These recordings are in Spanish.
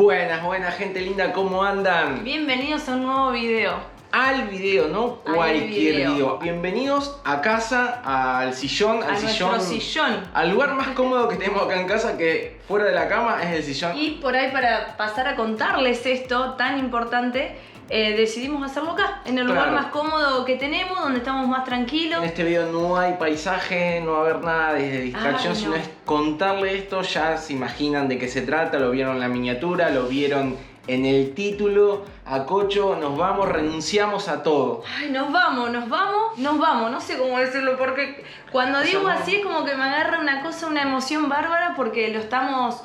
Buenas, buenas gente linda, ¿cómo andan? Bienvenidos a un nuevo video. Al video, no cualquier video. Bienvenidos a casa, al sillón, nuestro sillón. Al lugar más cómodo que tenemos acá en casa, que fuera de la cama es el sillón. Y por ahí, para pasar a contarles esto tan importante, decidimos hacerlo acá, en el lugar más cómodo que tenemos, donde estamos más tranquilos. En este video no hay paisaje, no va a haber nada de distracción, sino es contarle esto. Ya se imaginan de qué se trata, lo vieron en la miniatura, lo vieron en el título. A Cocho, nos vamos, renunciamos a todo. Ay, nos vamos, no sé cómo decirlo, porque cuando digo así es como que me agarra una cosa, una emoción bárbara, porque lo estamos...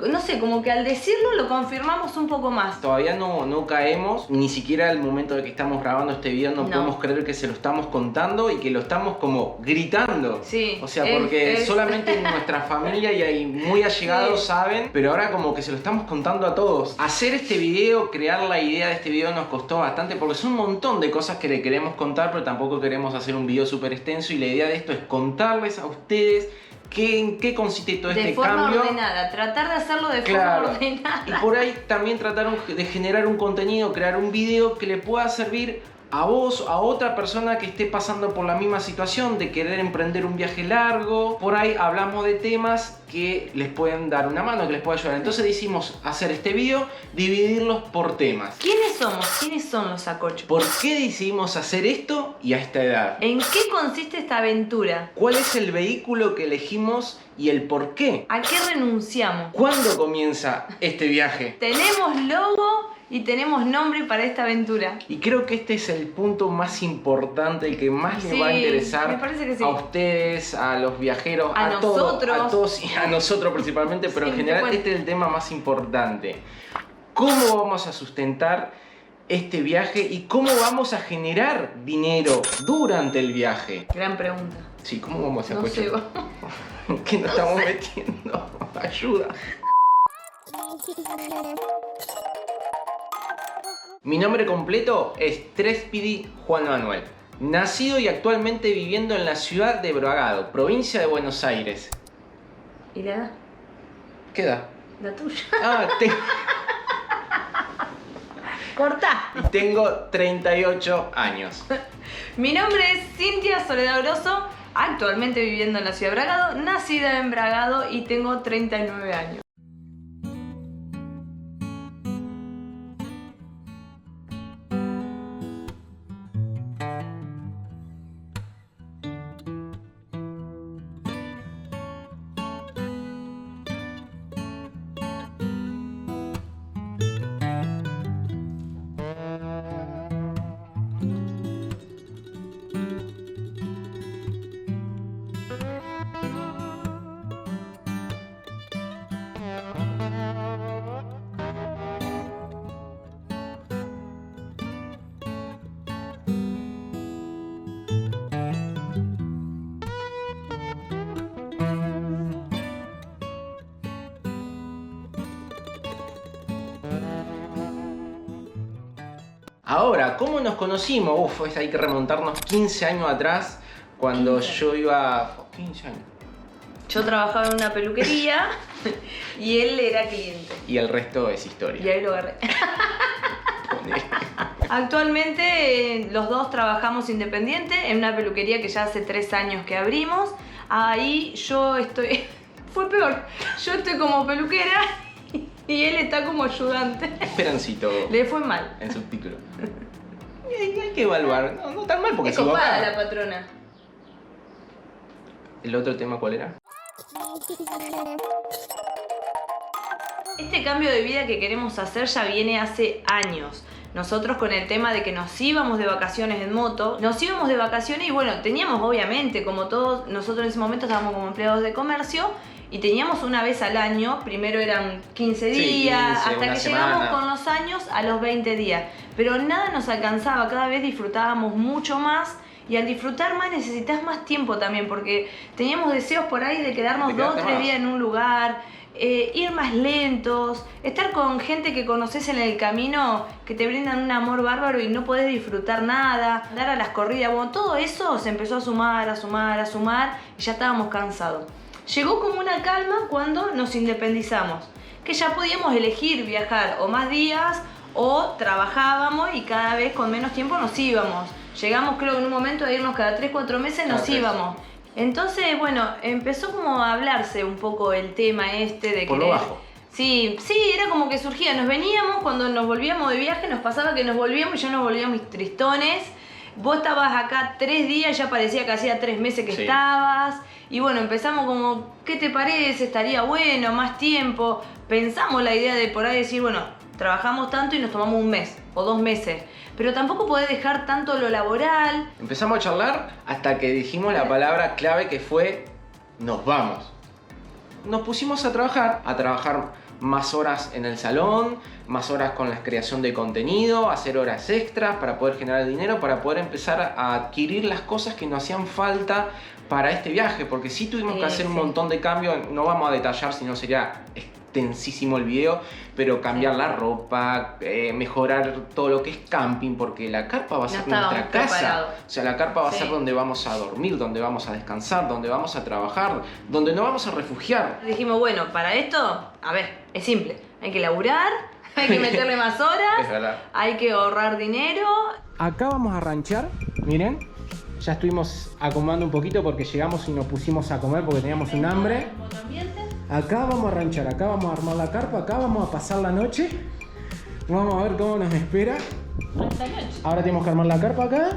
No sé, como que al decirlo lo confirmamos un poco más. Todavía no caemos, ni siquiera al momento de que estamos grabando este video no podemos creer que se lo estamos contando y que lo estamos como gritando. Sí. O sea, porque solamente en nuestra familia y hay muy allegados saben, pero ahora como que se lo estamos contando a todos. Hacer este video, crear la idea de este video nos costó bastante porque son un montón de cosas que le queremos contar, pero tampoco queremos hacer un video súper extenso, y la idea de esto es contarles a ustedes ¿en qué consiste todo este cambio? De forma ordenada, tratar de hacerlo de forma ordenada. Y por ahí también tratar de generar un contenido, crear un video que le pueda servir a vos, a otra persona que esté pasando por la misma situación de querer emprender un viaje largo. Por ahí hablamos de temas que les pueden dar una mano, que les pueda ayudar. Entonces decidimos hacer este video, dividirlos por temas. ¿Quiénes somos? ¿Quiénes son los Sacochos? ¿Por qué decidimos hacer esto y a esta edad? ¿En qué consiste esta aventura? ¿Cuál es el vehículo que elegimos y el por qué? ¿A qué renunciamos? ¿Cuándo comienza este viaje? Tenemos logo y tenemos nombre para esta aventura. Y creo que este es el punto más importante, el que más les va a interesar, me parece que sí, a ustedes, a los viajeros, a todos y a nosotros principalmente, pero en general este es el tema más importante. ¿Cómo vamos a sustentar este viaje y cómo vamos a generar dinero durante el viaje? Gran pregunta. Sí, ¿cómo vamos a hacer? No sé. ¿Qué nos estamos metiendo? Ayuda. Mi nombre completo es Trespidi Juan Manuel, nacido y actualmente viviendo en la ciudad de Bragado, provincia de Buenos Aires. ¿Y la edad? ¿Qué edad? La tuya. Cortá. Y tengo 38 años. Mi nombre es Cintia Soledad Grosso, actualmente viviendo en la ciudad de Bragado, nacida en Bragado y tengo 39 años. Ahora, ¿cómo nos conocimos? Hay que remontarnos 15 años atrás, cuando yo iba... 15 años. Yo trabajaba en una peluquería y él era cliente. Y el resto es historia. Y ahí lo agarré. Actualmente los dos trabajamos independiente en una peluquería que ya hace 3 años que abrimos. Ahí yo estoy... Fue peor. Yo estoy como peluquera y él está como ayudante. Esperancito. Le fue mal. En subtítulo. Hay que evaluar. No tan mal porque es copada la patrona. ¿El otro tema cuál era? Este cambio de vida que queremos hacer ya viene hace años. Nosotros con el tema de que nos íbamos de vacaciones en moto, nos íbamos de vacaciones y bueno, teníamos obviamente, como todos, nosotros en ese momento estábamos como empleados de comercio y teníamos una vez al año, primero eran 15 días, 15, hasta que llegamos con los años a los 20 días. Pero nada nos alcanzaba, cada vez disfrutábamos mucho más. Y al disfrutar más necesitas más tiempo también, porque teníamos deseos por ahí de quedarnos 2 o 3 días en un lugar, ir más lentos, estar con gente que conoces en el camino, que te brindan un amor bárbaro y no podés disfrutar nada, dar a las corridas, bueno, todo eso se empezó a sumar y ya estábamos cansados. Llegó como una calma cuando nos independizamos. que ya podíamos elegir viajar o más días o trabajábamos y cada vez con menos tiempo nos íbamos. Llegamos creo que en un momento a irnos cada 3-4 meses nos íbamos. Entonces, bueno, empezó como a hablarse un poco el tema este de por lo bajo. Sí, era como que surgía, nos veníamos, cuando nos volvíamos de viaje nos pasaba que nos volvíamos y ya nos volvíamos tristones. Vos estabas acá 3 días, ya parecía que hacía 3 meses que estabas. Y bueno, empezamos como, ¿qué te parece? Estaría bueno, más tiempo. Pensamos la idea de por ahí decir, bueno, trabajamos tanto y nos tomamos 1 mes o 2 meses. Pero tampoco podés dejar tanto lo laboral. Empezamos a charlar hasta que dijimos la palabra clave que fue, nos vamos. Nos pusimos a trabajar más horas en el salón, más horas con la creación de contenido, hacer horas extras para poder generar dinero, para poder empezar a adquirir las cosas que nos hacían falta para este viaje, porque sí tuvimos que hacer un montón de cambios, no vamos a detallar si no sería extensísimo el video, pero cambiar la ropa, mejorar todo lo que es camping, porque la carpa va a ser nuestra casa. O sea, la carpa va a ser donde vamos a dormir, donde vamos a descansar, donde vamos a trabajar, donde nos vamos a refugiar. Dijimos, bueno, para esto, a ver, es simple, hay que laburar, hay que meterle más horas, hay que ahorrar dinero. Acá vamos a ranchar, miren. Ya estuvimos acomodando un poquito porque llegamos y nos pusimos a comer porque teníamos un hambre. Acá vamos a ranchar, acá vamos a armar la carpa, acá vamos a pasar la noche. Vamos a ver cómo nos espera. Ahora tenemos que armar la carpa acá.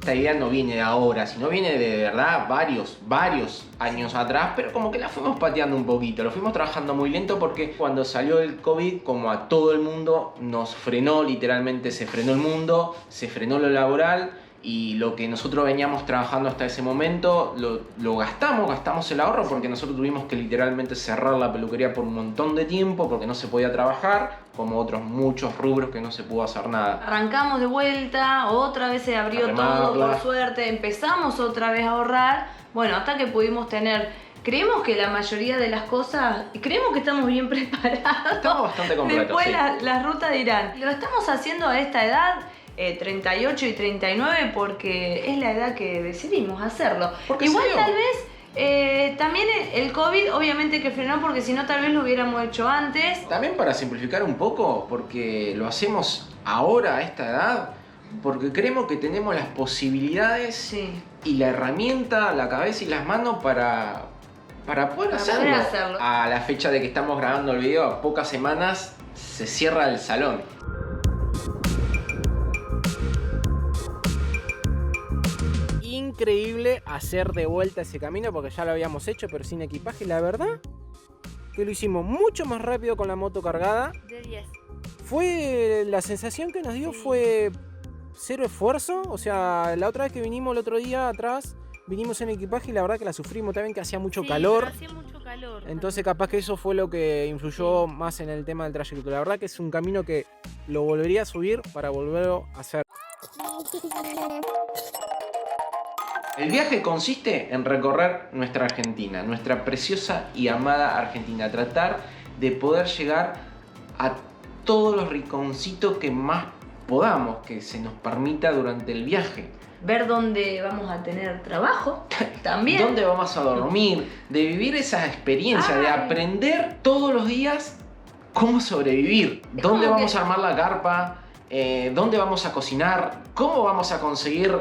Esta idea no viene de ahora, sino viene de verdad varios años atrás, pero como que la fuimos pateando un poquito, lo fuimos trabajando muy lento porque cuando salió el COVID, como a todo el mundo, nos frenó, literalmente se frenó el mundo, se frenó lo laboral. Y lo que nosotros veníamos trabajando hasta ese momento lo gastamos el ahorro porque nosotros tuvimos que literalmente cerrar la peluquería por un montón de tiempo porque no se podía trabajar, como otros muchos rubros que no se pudo hacer nada. Arrancamos de vuelta, otra vez se abrió todo por suerte, empezamos otra vez a ahorrar, bueno, hasta que pudimos tener... Creemos que la mayoría de las cosas, creemos que estamos bien preparados. Estamos bastante completos. Después las rutas dirán, lo estamos haciendo a esta edad, 38 y 39, porque es la edad que decidimos hacerlo. Porque igual tal vez también el COVID obviamente que frenó, porque si no tal vez lo hubiéramos hecho antes. También para simplificar un poco, porque lo hacemos ahora a esta edad, porque creemos que tenemos las posibilidades y la herramienta, la cabeza y las manos para poder hacerlo. A la fecha de que estamos grabando el video, a pocas semanas se cierra el salón. Increíble hacer de vuelta ese camino porque ya lo habíamos hecho pero sin equipaje y la verdad que lo hicimos mucho más rápido con la moto cargada. De 10. Fue la sensación que nos dio fue cero esfuerzo, o sea, la otra vez que vinimos el otro día atrás vinimos en equipaje y la verdad que la sufrimos también, que hacía mucho calor. Hacía mucho calor. Entonces capaz que eso fue lo que influyó más en el tema del trayecto. La verdad que es un camino que lo volvería a subir para volverlo a hacer. El viaje consiste en recorrer nuestra Argentina, nuestra preciosa y amada Argentina. Tratar de poder llegar a todos los rinconcitos que más podamos, que se nos permita durante el viaje. Ver dónde vamos a tener trabajo también. Dónde vamos a dormir, de vivir esa experiencia, de aprender todos los días cómo sobrevivir. Dónde vamos a armar la carpa, dónde vamos a cocinar, cómo vamos a conseguir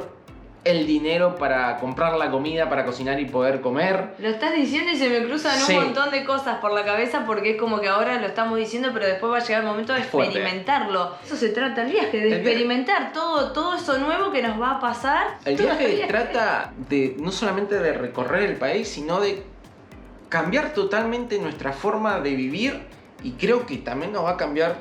el dinero para comprar la comida, para cocinar y poder comer. Lo estás diciendo y se me cruzan un montón de cosas por la cabeza porque es como que ahora lo estamos diciendo, pero después va a llegar el momento de experimentarlo. Eso se trata el viaje, de experimentar todo eso nuevo que nos va a pasar. El viaje trata de no solamente de recorrer el país, sino de cambiar totalmente nuestra forma de vivir y creo que también nos va a cambiar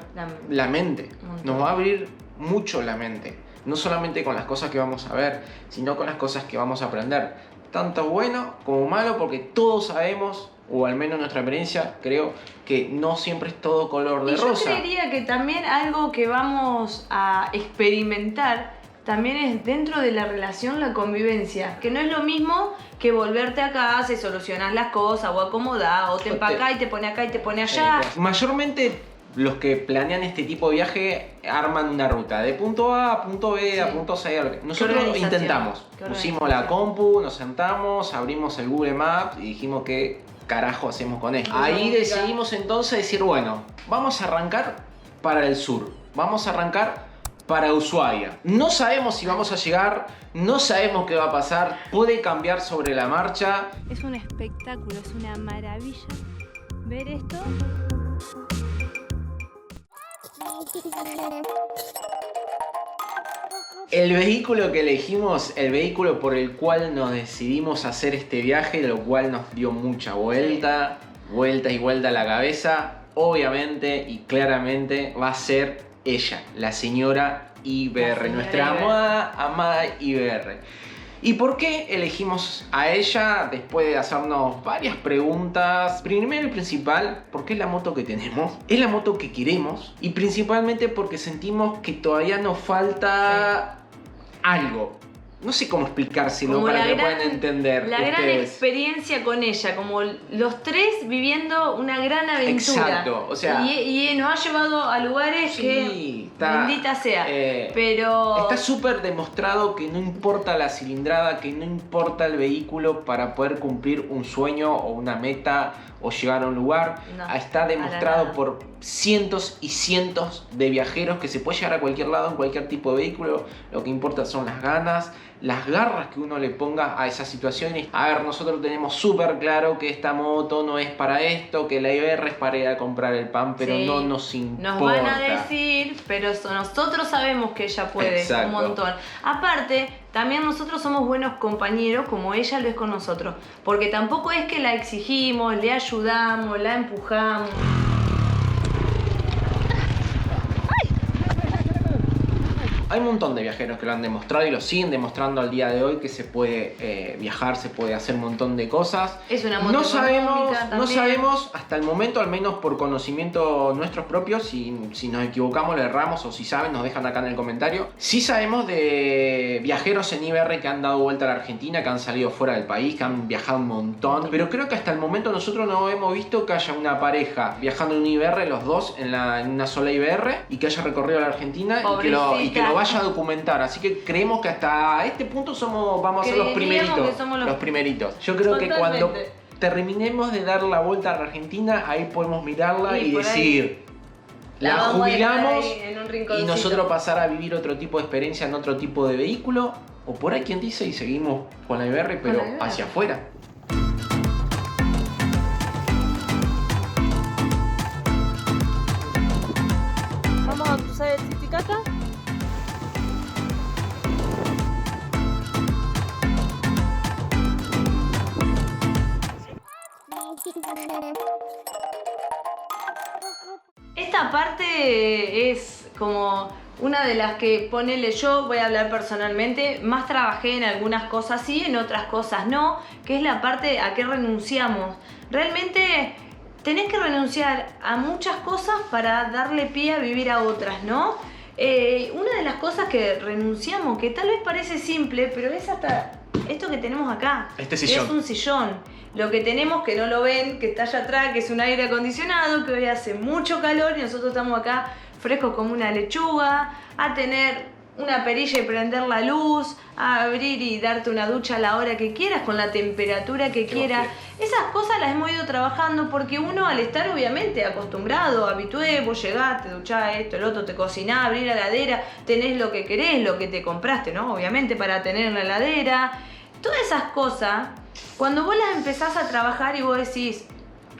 la mente. Nos va a abrir mucho la mente. No solamente con las cosas que vamos a ver, sino con las cosas que vamos a aprender. Tanto bueno como malo, porque todos sabemos, o al menos nuestra experiencia, creo que no siempre es todo color de rosa. Yo creería que también algo que vamos a experimentar también es dentro de la relación, la convivencia. Que no es lo mismo que volverte a casa y solucionar las cosas, o acomodar, o te empacás y te pone acá y te pone allá. Mayormente los que planean este tipo de viaje arman una ruta de punto A a punto B, a punto C. Nosotros lo intentamos. Pusimos la compu, nos sentamos, abrimos el Google Maps y dijimos que carajo hacemos con esto? Eso Ahí complica. decidimos entonces decir, bueno, vamos a arrancar para el sur. Vamos a arrancar para Ushuaia. No sabemos si vamos a llegar, no sabemos qué va a pasar, puede cambiar sobre la marcha. Es un espectáculo, es una maravilla ver esto. El vehículo que elegimos, el vehículo por el cual nos decidimos hacer este viaje, lo cual nos dio mucha vuelta y vuelta a la cabeza, obviamente y claramente va a ser ella, la señora IBR, señora nuestra IBR. amada IBR. ¿Y por qué elegimos a ella después de hacernos varias preguntas? Primero y principal, porque es la moto que tenemos, es la moto que queremos y principalmente porque sentimos que todavía nos falta algo. No sé cómo explicárselo Como para la que gran- puedan entender La gran ustedes. experiencia con ella, como los tres viviendo una gran aventura. Exacto, o sea- Y nos ha llevado a lugares Sí, que, está, bendita sea, eh, pero... Está súper demostrado que no importa la cilindrada, que no importa el vehículo para poder cumplir un sueño o una meta o llegar a un lugar. No, Está demostrado nada. por cientos y cientos de viajeros que se puede llegar a cualquier lado en cualquier tipo de vehículo. Lo que importa son las ganas, las garras que uno le ponga a esas situaciones. A ver, nosotros tenemos súper claro que esta moto no es para esto, que la IBR es para ir a comprar el pan, pero Sí, no nos importa. Nos van a decir, pero nosotros sabemos que ella puede Exacto. un montón. Aparte, también nosotros somos buenos compañeros como ella lo es con nosotros. Porque tampoco es que la exigimos, le ayudamos, la empujamos. Hay un montón de viajeros que lo han demostrado y lo siguen demostrando al día de hoy que se puede viajar, se puede hacer un montón de cosas. Es una moto No sabemos, económica no también. sabemos hasta el momento, al menos por conocimiento nuestros propios, si nos equivocamos, le erramos o si saben, nos dejan acá en el comentario. Sí sabemos de viajeros en IBR que han dado vuelta a la Argentina, que han salido fuera del país, que han viajado un montón, pero creo que hasta el momento nosotros no hemos visto que haya una pareja viajando en un IBR, los dos en una sola IBR, y que haya recorrido la Argentina y que Pobrecita. lo vaya a documentar. Así que creemos que hasta este punto vamos a ser los Creeríamos primeritos. que somos los- primeritos. Yo creo que cuando Totalmente. terminemos de dar la vuelta a la Argentina, ahí podemos mirarla Y y por ahí decir, la vamos a dejar jubilamos ahí en un y rinconcito. nosotros pasar a vivir otro tipo de experiencia en otro tipo de vehículo, o por ahí quien dice y seguimos con la IBR, pero la IBR. hacia afuera. Vamos a cruzar el Titicaca. Esta parte es como una de las que, ponele, yo voy a hablar personalmente, más trabajé en algunas cosas sí, en otras cosas no, que es la parte a que renunciamos. Realmente tenés que renunciar a muchas cosas para darle pie a vivir a otras, ¿no? Una de las cosas que renunciamos, que tal vez parece simple, pero es hasta esto que tenemos acá. Este sillón. Es un sillón. Lo que tenemos, que no lo ven, que está allá atrás, que es un aire acondicionado, que hoy hace mucho calor y nosotros estamos acá frescos como una lechuga, a tener una perilla y prender la luz, a abrir y darte una ducha a la hora que quieras, con la temperatura que quieras. Esas cosas las hemos ido trabajando porque uno, al estar obviamente acostumbrado, habitué, vos llegás, te duchás, esto, el otro, te cocinás, abrir la heladera, tenés lo que querés, lo que te compraste, ¿no? Obviamente para tener en la heladera. Todas esas cosas, cuando vos las empezás a trabajar y vos decís,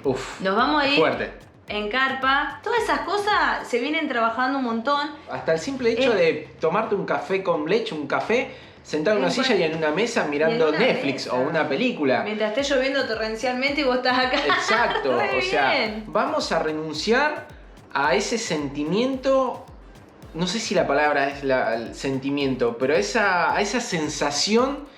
Uf, nos vamos a ir fuerte. en carpa, todas esas cosas se vienen trabajando un montón. Hasta el simple hecho de tomarte un café con leche, un café, sentado en una En silla y en una mesa mirando una Netflix mesa. o una película. Mientras esté lloviendo torrencialmente y vos estás acá. Exacto, Re o sea, bien. vamos a renunciar a ese sentimiento, no sé si la palabra es el sentimiento, pero a esa sensación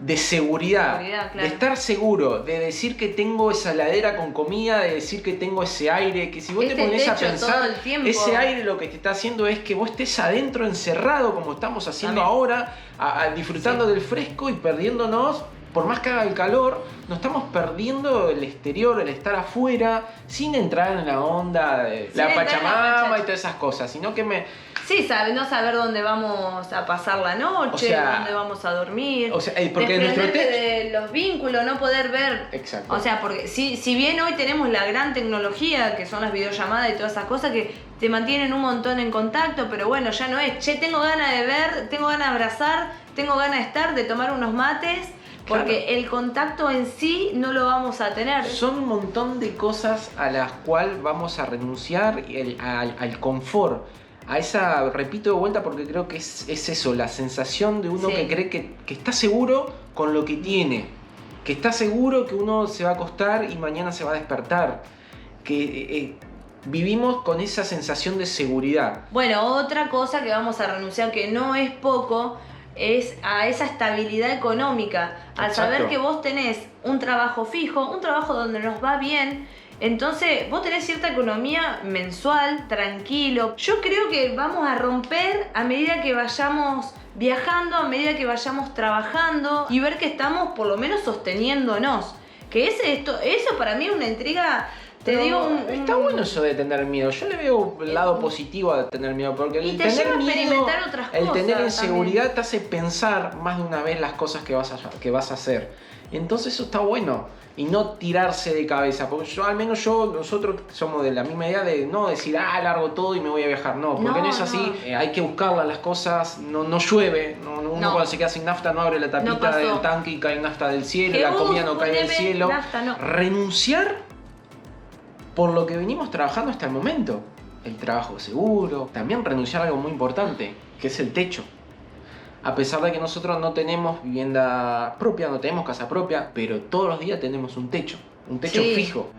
de seguridad, Claro. de estar seguro, de decir que tengo esa heladera con comida, de decir que tengo ese aire, que si vos te Este pones a techo pensar, todo el tiempo. ese aire lo que te está haciendo es que vos estés adentro encerrado como estamos haciendo También. ahora, disfrutando Sí. del fresco y perdiéndonos por más que haga el calor, nos estamos perdiendo el exterior, el estar afuera, sin entrar en la onda de la Pachamama y todas esas cosas, sino que Sí, no saber dónde vamos a pasar la noche, dónde vamos a dormir. O sea, porque nuestro de los vínculos, no poder ver. Exacto. O sea, porque si bien hoy tenemos la gran tecnología, que son las videollamadas y todas esas cosas que te mantienen un montón en contacto, pero bueno, ya no es, tengo ganas de ver, tengo ganas de abrazar, tengo ganas de estar, de tomar unos mates. Porque el contacto en sí no lo vamos a tener. Son un montón de cosas a las cuales vamos a renunciar al confort. A esa, repito de vuelta porque creo que es eso, la sensación de uno que cree que está seguro con lo que tiene. Que está seguro que uno se va a acostar y mañana se va a despertar. Que vivimos con esa sensación de seguridad. Bueno, otra cosa que vamos a renunciar, que no es poco, es a esa estabilidad económica. Al saber que vos tenés un trabajo fijo, un trabajo donde nos va bien, entonces vos tenés cierta economía mensual, tranquilo. Yo creo que vamos a romper a medida que vayamos viajando, a medida que vayamos trabajando y ver que estamos por lo menos sosteniéndonos. Que eso para mí es una intriga. Te digo, está bueno eso de tener miedo. Yo le veo el lado positivo a tener miedo, porque el tener miedo, el tener inseguridad también te hace pensar más de una vez las cosas que vas a hacer. Entonces eso está bueno. Y no tirarse de cabeza, porque nosotros somos de la misma idea de no decir, largo todo y me voy a viajar. No, porque no es así. Hay que buscarlas las cosas, no llueve. Uno cuando se queda sin nafta no abre la tapita del tanque y cae nafta del cielo, la comida no cae del cielo. Renunciar por lo que venimos trabajando hasta el momento. El trabajo seguro. También renunciar a algo muy importante, que es el techo. A pesar de que nosotros no tenemos vivienda propia, no tenemos casa propia, pero todos los días tenemos un techo fijo.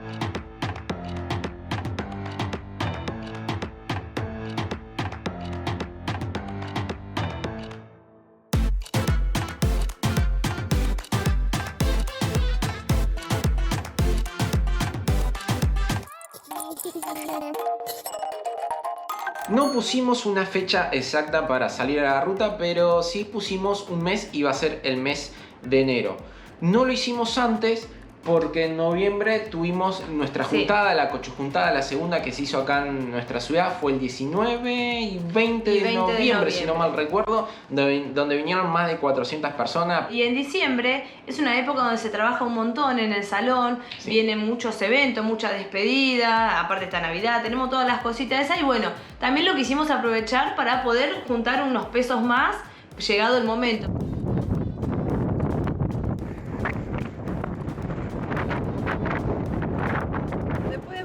No pusimos una fecha exacta para salir a la ruta, pero sí pusimos un mes y va a ser el mes de enero. No lo hicimos antes porque en noviembre tuvimos nuestra juntada, la cochojuntada, la segunda que se hizo acá en nuestra ciudad, fue el 19 y 20 de noviembre, si no mal recuerdo, donde vinieron más de 400 personas. Y en diciembre es una época donde se trabaja un montón en el salón, vienen muchos eventos, mucha despedida, aparte está Navidad, tenemos todas las cositas esas y bueno, también lo quisimos aprovechar para poder juntar unos pesos más llegado el momento.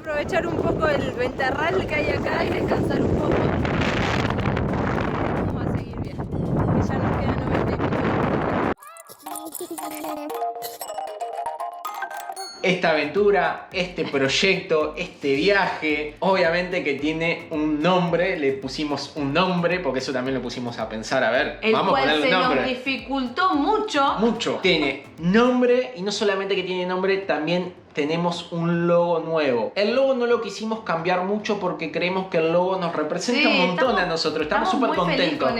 Aprovechar un poco el ventarral que hay acá y descansar un poco. Vamos a seguir bien, que ya nos quedan 90 minutos. Esta aventura, este proyecto, este viaje, obviamente que tiene un nombre, le pusimos un nombre, porque eso también lo pusimos a pensar, a ver, vamos a ponerle un nombre. Nos dificultó mucho. Mucho. Tiene nombre y no solamente que tiene nombre, también tenemos un logo nuevo. El logo no lo quisimos cambiar mucho porque creemos que el logo nos representa un montón a nosotros. Estamos súper contentos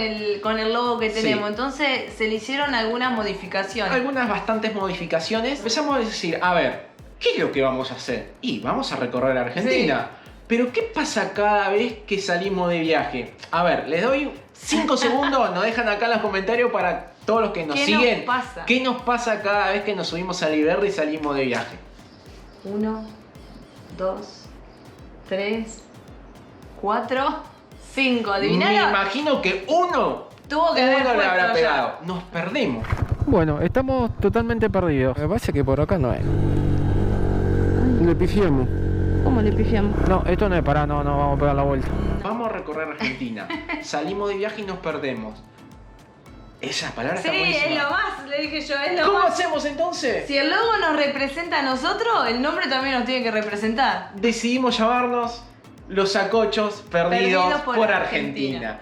con el logo que tenemos. Entonces se le hicieron algunas modificaciones. Algunas bastantes modificaciones. Empezamos a decir, a ver, ¿qué es lo que vamos a hacer? Y vamos a recorrer Argentina. Pero ¿qué pasa cada vez que salimos de viaje? A ver, les doy 5 segundos, nos dejan acá en los comentarios para todos los que nos siguen. ¿Qué nos pasa? ¿Qué nos pasa cada vez que nos subimos al Iberri y salimos de viaje? 1, 2, 3, 4, 5. ¿Adivinaron? Me imagino que uno le habrá pegado. Nos perdemos. Bueno, estamos totalmente perdidos. Me parece que por acá no es. Le pifiamos. ¿Cómo le pifiamos? No, esto no es para, no, vamos a pegar la vuelta. Vamos a recorrer Argentina. Salimos de viaje y nos perdemos. Esa palabra está buenísima. Sí, es lo más, le dije yo, es lo ¿Cómo más. hacemos entonces? Si el logo nos representa a nosotros, el nombre también nos tiene que representar. Decidimos llamarnos Los Sacochos Perdidos por Argentina.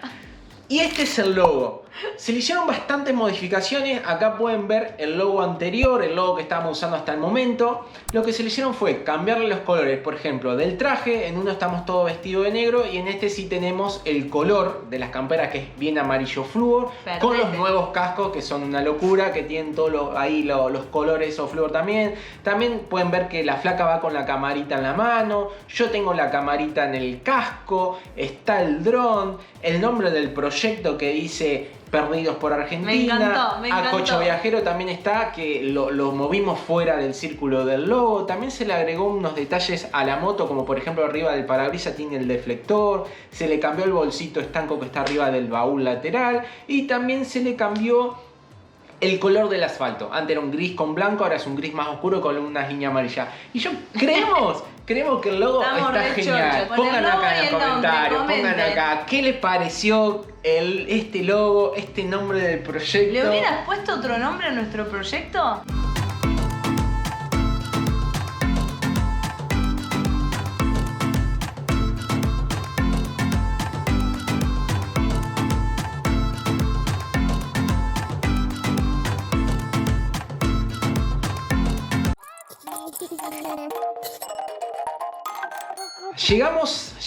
Y este es el logo. Se le hicieron bastantes modificaciones. Acá pueden ver el logo anterior, el logo que estábamos usando hasta el momento. Lo que se le hicieron fue cambiarle los colores, por ejemplo, del traje. En uno estamos todos vestidos de negro y en este sí tenemos el color de las camperas, que es bien amarillo flúor, con los nuevos cascos que son una locura, que tienen todos ahí los colores o flúor también. También pueden ver que la flaca va con la camarita en la mano. Yo tengo la camarita en el casco. Está el dron, el nombre del proyecto que dice Perdidos por Argentina. Me encantó. Acocho Viajero también está, que lo movimos fuera del círculo del logo. También se le agregó unos detalles a la moto, como por ejemplo arriba del parabrisas tiene el deflector. Se le cambió el bolsito estanco que está arriba del baúl lateral. Y también se le cambió el color del asfalto. Antes era un gris con blanco, ahora es un gris más oscuro con unas líneas amarillas. Y yo creemos que el logo está genial. Pongan acá en los comentarios, pongan acá qué les pareció este logo, este nombre del proyecto. ¿Le hubieras puesto otro nombre a nuestro proyecto?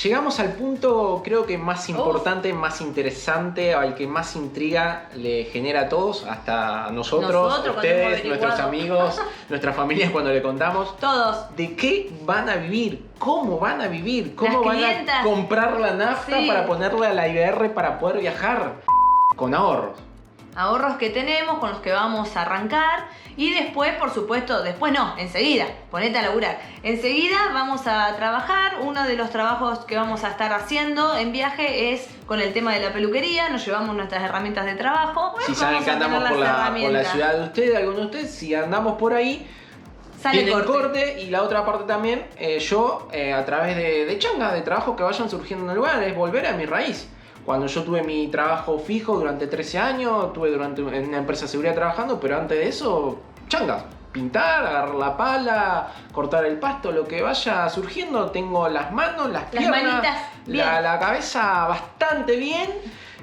Llegamos al punto, creo que más importante, más interesante, al que más intriga le genera a todos, hasta a nosotros ustedes, nuestros amigos, nuestras familias cuando le contamos. Todos. ¿De qué van a vivir? ¿Cómo van a vivir? ¿Cómo van a comprar la nafta para ponerle a la IBR para poder viajar? Con ahorros. Ahorros que tenemos, con los que vamos a arrancar. Y después, por supuesto, enseguida, ponete a laburar. Enseguida vamos a trabajar. Uno de los trabajos que vamos a estar haciendo en viaje es con el tema de la peluquería. Nos llevamos nuestras herramientas de trabajo. Si saben que andamos por la ciudad de ustedes, algunos de ustedes, si andamos por ahí, tienen corte. Y la otra parte también, yo a través de changas de trabajo que vayan surgiendo en el lugar, es volver a mi raíz. Cuando yo tuve mi trabajo fijo durante 13 años, estuve en una empresa de seguridad trabajando, pero antes de eso, changas. Pintar, agarrar la pala, cortar el pasto, lo que vaya surgiendo. Tengo las manos, las piernas, manitas, la cabeza bastante bien,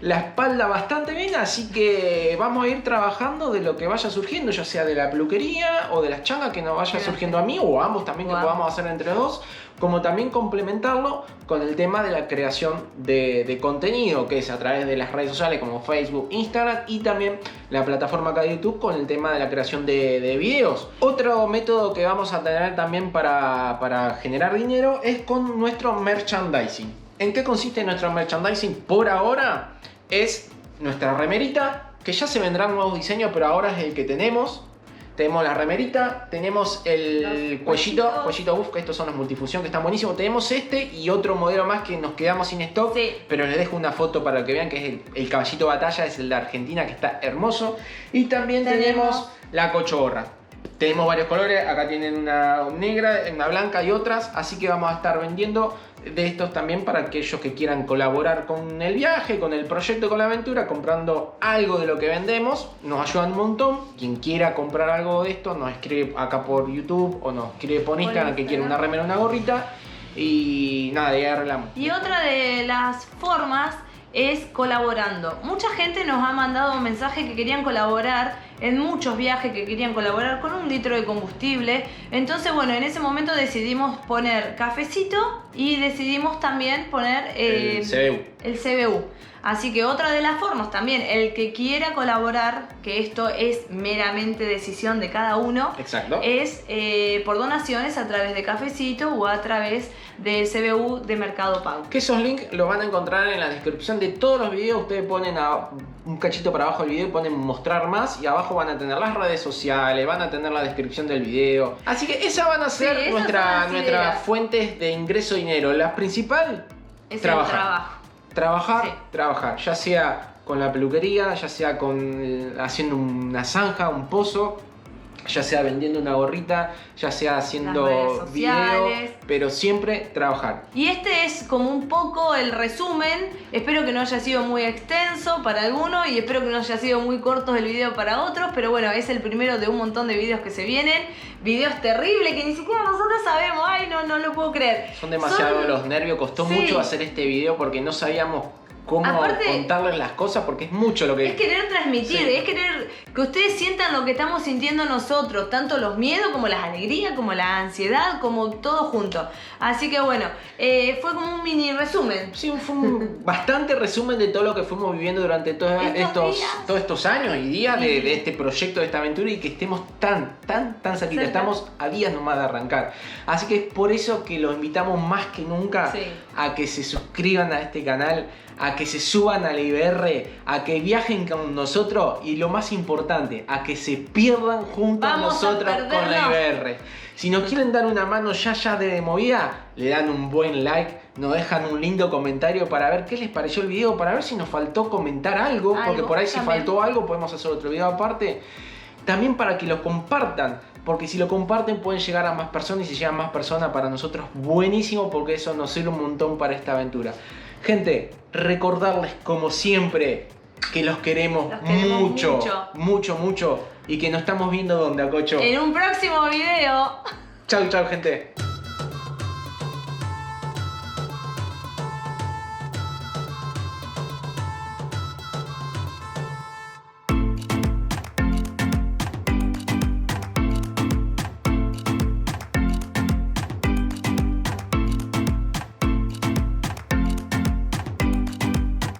la espalda bastante bien, así que vamos a ir trabajando de lo que vaya surgiendo, ya sea de la peluquería o de las changas que nos vaya surgiendo a mí, o a ambos también, que podamos hacer entre dos, como también complementarlo con el tema de la creación de contenido, que es a través de las redes sociales como Facebook, Instagram, y también la plataforma acá de YouTube con el tema de la creación de videos. Otro método que vamos a tener también para generar dinero es con nuestro merchandising. ¿En qué consiste nuestro merchandising? Por ahora es nuestra remerita, que ya se vendrán nuevos diseños, pero ahora es el que tenemos. Tenemos la remerita, tenemos el cuellito buff, que estos son los multifunción que están buenísimos. Tenemos este y otro modelo más que nos quedamos sin stock, pero les dejo una foto para que vean, que es el caballito batalla, es el de Argentina, que está hermoso. Y también tenemos la cochorra. Tenemos varios colores, acá tienen una negra, una blanca y otras, así que vamos a estar vendiendo de estos también para aquellos que quieran colaborar con el viaje, con el proyecto, con la aventura, comprando algo de lo que vendemos. Nos ayudan un montón. Quien quiera comprar algo de esto nos escribe acá por YouTube o nos escribe por Instagram que quiere una remera, una gorrita, y nada, ya arreglamos. Y otra de las formas es colaborando. Mucha gente nos ha mandado un mensaje que querían colaborar en muchos viajes, que querían colaborar con 1 litro de combustible. Entonces, bueno, en ese momento decidimos poner cafecito y decidimos también poner el CBU. Así que otra de las formas también, el que quiera colaborar, que esto es meramente decisión de cada uno, es por donaciones a través de Cafecito o a través del CBU de Mercado Pago. Que esos links los van a encontrar en la descripción de todos los videos. Ustedes ponen un cachito para abajo del video y ponen mostrar más, y abajo van a tener las redes sociales, van a tener la descripción del video. Así que esas van a ser nuestras fuentes de ingreso de dinero. La principal es trabajar. Trabajar, ya sea con la peluquería, ya sea haciendo una zanja, un pozo, ya sea vendiendo una gorrita, ya sea haciendo videos, pero siempre trabajar. Y este es como un poco el resumen. Espero que no haya sido muy extenso para algunos y espero que no haya sido muy corto el video para otros, pero bueno, es el primero de un montón de videos que se vienen. Videos terribles que ni siquiera nosotros sabemos. Ay, no lo puedo creer. Son demasiado los nervios. Costó mucho hacer este video porque no sabíamos cómo Aparte, contarles las cosas, porque es mucho lo que... es querer transmitir, Sí. es querer que ustedes sientan lo que estamos sintiendo nosotros, tanto los miedos como las alegrías, como la ansiedad, como todo junto. Así que bueno, fue como un mini resumen. Sí, fue un bastante resumen de todo lo que fuimos viviendo durante todos estos años y días de este proyecto, de esta aventura, y que estemos tan cerquita. Estamos a días nomás de arrancar. Así que es por eso que los invitamos más que nunca a que se suscriban a este canal, a que se suban a la IBR, a que viajen con nosotros y lo más importante, a que se pierdan junto a nosotros con la IBR. Si nos quieren dar una mano ya de movida, le dan un buen like, nos dejan un lindo comentario para ver qué les pareció el video, para ver si nos faltó comentar algo, porque por ahí si faltó algo podemos hacer otro video aparte. También para que lo compartan, porque si lo comparten pueden llegar a más personas, y si llegan más personas para nosotros buenísimo, porque eso nos sirve un montón para esta aventura. Gente, recordarles como siempre que los queremos mucho, y que nos estamos viendo donde, Acocho. En un próximo video. Chau, gente.